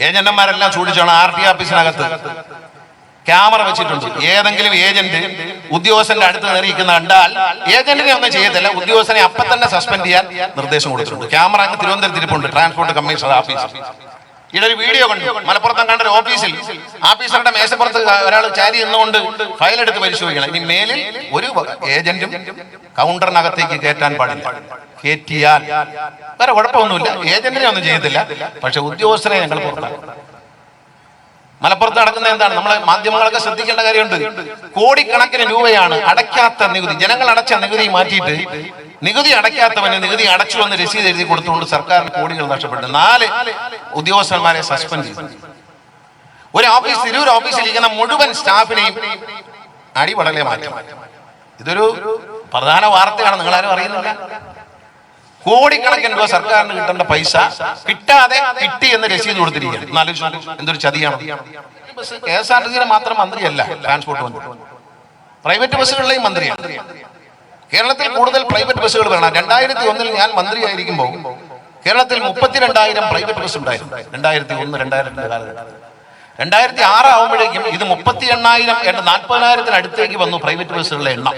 ഏജന്റന്മാരെല്ലാം ചൂണ്ടിച്ചാണ് RT ഓഫീസിനകത്ത് camera വെച്ചിട്ടുണ്ട്. ഏതെങ്കിലും agent ഉദ്യോഗസ്ഥന്റെ അടുത്ത് നേറിയിരിക്കുന്ന കണ്ടാൽ ഏജന്റിനെ ഒന്നും ചെയ്യത്തില്ല, ഉദ്യോഗസ്ഥനെ അപ്പം തന്നെ സസ്പെൻഡ് ചെയ്യാൻ നിർദ്ദേശം കൊടുത്തിട്ടുണ്ട്. ക്യാമറ അങ്ങ് തിരുവനന്തപുരത്ത് ഇരിപ്പുണ്ട്, ട്രാൻസ്പോർട്ട് കമ്മീഷണർ ഓഫീസ്. ഇവിടെ ഒരു വീഡിയോ കണ്ടു, മലപ്പുറത്ത് കണ്ട ഒരു ഓഫീസറുടെ മേശപ്പുറത്ത് ഒരാൾ ചാരി നിന്നുകൊണ്ട് ഫയൽ എടുത്ത് പരിശോധിക്കണം. ഇനി മേലിൽ ഒരു ഏജന്റും കൗണ്ടറിനകത്തേക്ക് കയറ്റാൻ പാടില്ല. കയറ്റിയാൽ വേറെ കുഴപ്പമൊന്നുമില്ല, ഏജന്റിനെ ഒന്നും ചെയ്യത്തില്ല, പക്ഷെ ഉദ്യോഗസ്ഥരെ ഞങ്ങൾ പുറത്താക്കും. മലപ്പുറത്ത് നടക്കുന്ന എന്താണ്, നമ്മളെ മാധ്യമങ്ങളൊക്കെ ശ്രദ്ധിക്കേണ്ട കാര്യമുണ്ട്. കോടിക്കണക്കിന് രൂപയാണ് അടയ്ക്കാത്ത നികുതി, ജനങ്ങൾ അടച്ച നികുതി മാറ്റിയിട്ട് നികുതി അടയ്ക്കാത്തവന് നികുതി അടച്ചു വന്ന് രസീത് എഴുതി കൊടുത്തുകൊണ്ട് സർക്കാരിന് കോടികൾ നഷ്ടപ്പെട്ടു. 4 ഉദ്യോഗസ്ഥന്മാരെ സസ്പെൻഡ് ചെയ്തു. ഒരു ഓഫീസ്, തിരൂർ ഓഫീസിലിരിക്കുന്ന മുഴുവൻ സ്റ്റാഫിനെയും അടിപടലെ മാറ്റി. ഇതൊരു പ്രധാന വാർത്തയാണ്, നിങ്ങളാരും അറിയുന്നില്ല. കോടിക്കണക്കിന് രൂപ സർക്കാരിന് കിട്ടേണ്ട പൈസ കിട്ടാതെ കിട്ടി എന്ന് രസീത് കൊടുത്തിരിക്കുകയാണ്. എന്തൊരു ചതിയാണ്. KSRTC മാത്രം മന്ത്രിയല്ല ട്രാൻസ്പോർട്ട് മന്ത്രി, പ്രൈവറ്റ് ബസ്സുകളിലെയും മന്ത്രിയാണ്. കേരളത്തിൽ കൂടുതൽ പ്രൈവറ്റ് ബസ്സുകൾ വേണം. 2001 ഞാൻ മന്ത്രിയായിരിക്കുമ്പോൾ കേരളത്തിൽ 32,000 പ്രൈവറ്റ് ബസ് ഉണ്ടായിരുന്നു. 2001, 2002 കാലഘട്ടത്തിൽ. 2006 ആവുമ്പോഴേക്കും ഇത് 38,000, 40,000 അടുത്തേക്ക് വന്നു പ്രൈവറ്റ് ബസ്സുകളുടെ എണ്ണം.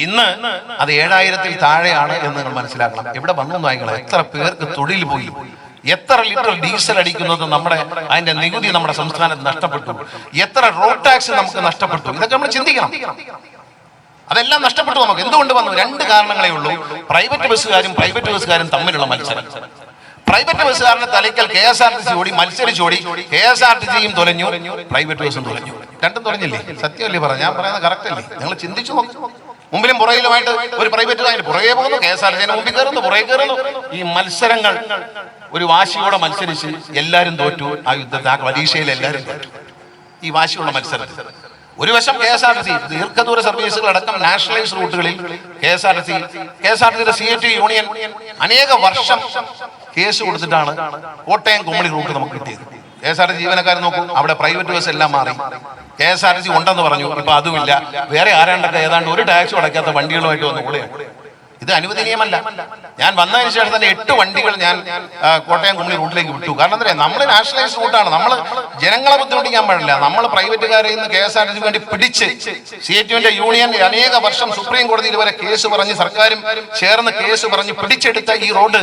ഇന്ന് അത് 7,000-ൽ താഴെയാണ് എന്ന് നിങ്ങൾ മനസ്സിലാക്കണം. എവിടെ വന്നു വായിക്കണം, എത്ര പേർക്ക് തൊഴിൽ പോയി, എത്ര ലിറ്റർ ഡീസൽ അടിക്കുന്നത് അതിന്റെ നികുതി നമ്മുടെ സംസ്ഥാനത്ത് നഷ്ടപ്പെട്ടു, എത്ര റോഡ് ടാക്സ് നമുക്ക് നഷ്ടപ്പെട്ടു. ഇതൊക്കെ നമ്മൾ ചിന്തിക്കണം. അതെല്ലാം നഷ്ടപ്പെട്ടു നമുക്ക്. എന്തുകൊണ്ട് വന്നു? 2 കാരണങ്ങളേ ഉള്ളൂ. പ്രൈവറ്റ് ബസ്സുകാരും തമ്മിലുള്ള മത്സരം. പ്രൈവറ്റ് ബസ്സുകാരന്റെ തലയ്ക്കൽ KSRTC ഓടി, മത്സരിച്ചോടി. KSRTCയും തുലഞ്ഞു, പ്രൈവറ്റ് ബസ്സും തുലഞ്ഞു. രണ്ടും തുലഞ്ഞില്ലേ? സത്യമല്ലേ പറഞ്ഞ? ഞാൻ പറയുന്നത് കറക്റ്റ് അല്ലേ? നിങ്ങൾ ചിന്തിച്ചു നോക്കും. മുമ്പിലും പുറകിലുമായിട്ട് ഒരു പ്രൈവറ്റ് കാര്യം പുറകെ പോകുന്നു, KSRTC മുമ്പിൽ കയറുന്നു, പുറകെ കയറുന്നു. ഈ മത്സരങ്ങൾ ഒരു വാശിയോടെ മത്സരിച്ച് എല്ലാവരും തോറ്റു. ആ യുദ്ധത്തിൽ, ആ പരീക്ഷയിൽ എല്ലാവരും തോറ്റു. ഈ വാശിയുള്ള മത്സരത്തിൽ ഒരു വശം KSRTC ദീർഘദൂര സർവീസുകൾ അടക്കം നാഷണലൈസ് റൂട്ടുകളിൽ KSRTCയുടെ CIT യൂണിയൻ അനേക വർഷം കേസ് കൊടുത്തിട്ടാണ് കോട്ടയം കുമളി റൂട്ട് നമുക്ക് കിട്ടിയത്. KSRTC ജീവനക്കാർ നോക്കൂ, അവിടെ പ്രൈവറ്റ് ബസ് എല്ലാം മാറി. KSRTC ഉണ്ടെന്ന് പറഞ്ഞു, ഇപ്പൊ അതുമില്ല. വേറെ ആരാണ്ടൊക്കെ ഏതാണ്ട് ഒരു ടാക്സും അടയ്ക്കാത്ത വണ്ടികളുമായിട്ട് വന്ന് കൂടെയാണ്. ഇത് അനുവദനീയമല്ല. ഞാൻ വന്നതിന് ശേഷം തന്നെ 8 വണ്ടികൾ ഞാൻ കോട്ടയം കുമളി റൂട്ടിലേക്ക് വിട്ടു. കാരണം എന്താ, നമ്മൾ നാഷണലൈസ് റൂട്ടാണ്, നമ്മൾ ജനങ്ങളെ ബുദ്ധിമുട്ടിക്കാൻ പാടില്ല. നമ്മൾ പ്രൈവറ്റുകാരെ ഇന്ന് KSRTC വേണ്ടി പിടിച്ച് CITന്റെ യൂണിയൻ അനേക വർഷം സുപ്രീം കോടതിയിൽ വരെ കേസ് പറഞ്ഞ്, സർക്കാരും ചേർന്ന് കേസ് പറഞ്ഞ് പിടിച്ചെടുത്ത ഈ റോഡ്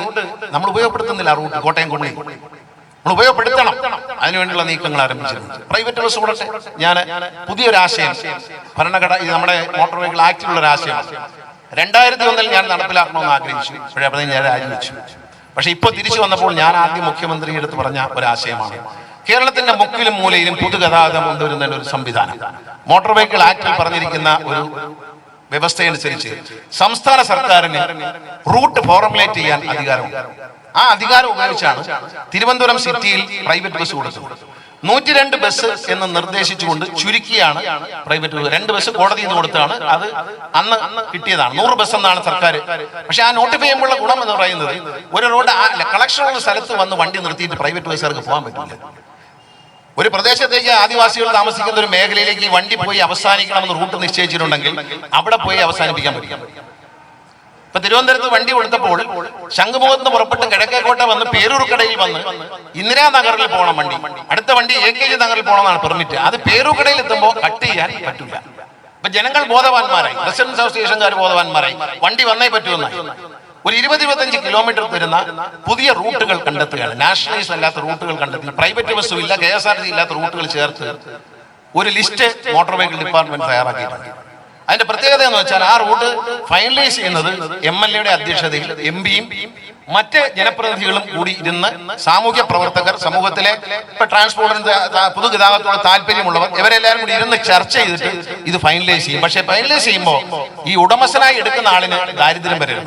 നമ്മൾ ഉപയോഗപ്പെടുത്തുന്നില്ല. ആ റൂട്ട് കോട്ടയം കുമളി നമ്മൾ ഉപയോഗപ്പെടുത്തണം. അതിനുവേണ്ടിയുള്ള നീക്കങ്ങൾ ആരംഭിച്ചിട്ടുണ്ട്. പ്രൈവറ്റ് ബസ് കൂടട്ടെ. ഞാൻ പുതിയൊരു ആശയം, ഭരണഘടന, നമ്മുടെ മോട്ടോർ വെഹിക്കിൾ ആക്ടിലുള്ള ഒരു ആശയം 2001 ഞാൻ നടപ്പിലാക്കണമെന്ന് ആഗ്രഹിച്ചു. അപ്പോൾ ഞാൻ രാജിവെച്ചു. പക്ഷെ ഇപ്പോൾ തിരിച്ചു വന്നപ്പോൾ ഞാൻ ആദ്യം മുഖ്യമന്ത്രിയുടെ അടുത്ത് പറഞ്ഞ ഒരാശയമാണ്, കേരളത്തിന്റെ മുക്കിലും മൂലയിലും പൊതുഗതാഗതം കൊണ്ടുവരുന്നതിന് ഒരു സംവിധാനം. മോട്ടോർ വെഹിക്കിൾ ആക്ടിൽ പറഞ്ഞിരിക്കുന്ന ഒരു വ്യവസ്ഥയനുസരിച്ച് സംസ്ഥാന സർക്കാരിന് റൂട്ട് ഫോർമുലേറ്റ് ചെയ്യാൻ അധികാരമുണ്ട്. ആ അധികാരം ഉപയോഗിച്ചാണ് തിരുവനന്തപുരം സിറ്റിയിൽ പ്രൈവറ്റ് ബസ് കൊടുത്തത്. 102 ബസ് എന്ന് നിർദ്ദേശിച്ചുകൊണ്ട് ചുരുക്കിയാണ് പ്രൈവറ്റ് ബസ്. 2 ബസ് കോടതിയിൽ നിന്ന് കൊടുത്താണ്, അത് അന്ന് കിട്ടിയതാണ്. 100 ബസ് എന്നാണ് സർക്കാർ. പക്ഷെ ആ നോട്ടിഫൈ ചെയ്യുമ്പോഴുള്ള ഗുണം എന്ന് പറയുന്നത്, ഒരു റോഡ് കളക്ഷനുള്ള സ്ഥലത്ത് വന്ന് വണ്ടി നിർത്തിയിട്ട് പ്രൈവറ്റ് ബസ്സുകാർക്ക് പോകാൻ പറ്റില്ല. ഒരു പ്രദേശത്തേക്ക് ആദിവാസികൾ താമസിക്കുന്ന ഒരു മേഖലയിലേക്ക് ഈ വണ്ടി പോയി അവസാനിക്കണമെന്ന് റൂട്ട് നിശ്ചയിച്ചിട്ടുണ്ടെങ്കിൽ അവിടെ പോയി അവസാനിപ്പിക്കാൻ പറ്റില്ല. ഇപ്പൊ തിരുവനന്തപുരത്ത് വണ്ടി കൊടുത്തപ്പോൾ ശംഖുമുഖത്ത് നിന്ന് പുറപ്പെട്ട് കിഴക്കേക്കോട്ട വന്ന് പേരൂർക്കടയിൽ വന്ന് ഇന്ദിരാനഗറിൽ പോകണം വണ്ടി. അടുത്ത വണ്ടി AKG നഗറിൽ പോകണമെന്നാണ് പെർമിറ്റ്. അത് പേരൂർക്കടയിൽ എത്തുമ്പോൾ കട്ട് ചെയ്യാൻ പറ്റില്ല. അപ്പൊ ജനങ്ങൾ ബോധവാന്മാരായി, റെസിഡൻസ് അസോസിയേഷൻകാർ ബോധവാന്മാരായി, വണ്ടി വന്നേ പറ്റുമെന്നായി. ഒരു 20-25 കിലോമീറ്റർ വരുന്ന പുതിയ റൂട്ടുകൾ കണ്ടെത്തുകയാണ്. നാഷണലൈസ് അല്ലാത്ത റൂട്ടുകൾ കണ്ടെത്തി, പ്രൈവറ്റ് ബസ്സും ഇല്ല, KSRTC ഇല്ലാത്ത റൂട്ടുകൾ ചേർത്ത് ഒരു ലിസ്റ്റ് മോട്ടോർ വെഹിക്കിൾ ഡിപ്പാർട്ട്മെന്റ് തയ്യാറാക്കിയിട്ടുണ്ട്. അതിന്റെ പ്രത്യേകത എന്ന് വെച്ചാൽ ആ റൂട്ട് ഫൈനലൈസ് ചെയ്യുന്നത് MLA-യുടെ അധ്യക്ഷതയിൽ MP-യും മറ്റ് ജനപ്രതിനിധികളും കൂടി ഇരുന്ന്, സാമൂഹ്യ പ്രവർത്തകർ, സമൂഹത്തിലെ ഇപ്പൊ ട്രാൻസ്പോർട്ടിന് പൊതുഗതാഗതത്തോട് താല്പര്യമുള്ളവർ, ഇവരെല്ലാവരും കൂടി ഇരുന്ന് ചർച്ച ചെയ്തിട്ട് ഇത് ഫൈനലൈസ് ചെയ്യും. പക്ഷെ ഫൈനലൈസ് ചെയ്യുമ്പോൾ ഈ ഉടമസ്ഥനായി എടുക്കുന്ന ആളിന് ദാരിദ്ര്യം വരും.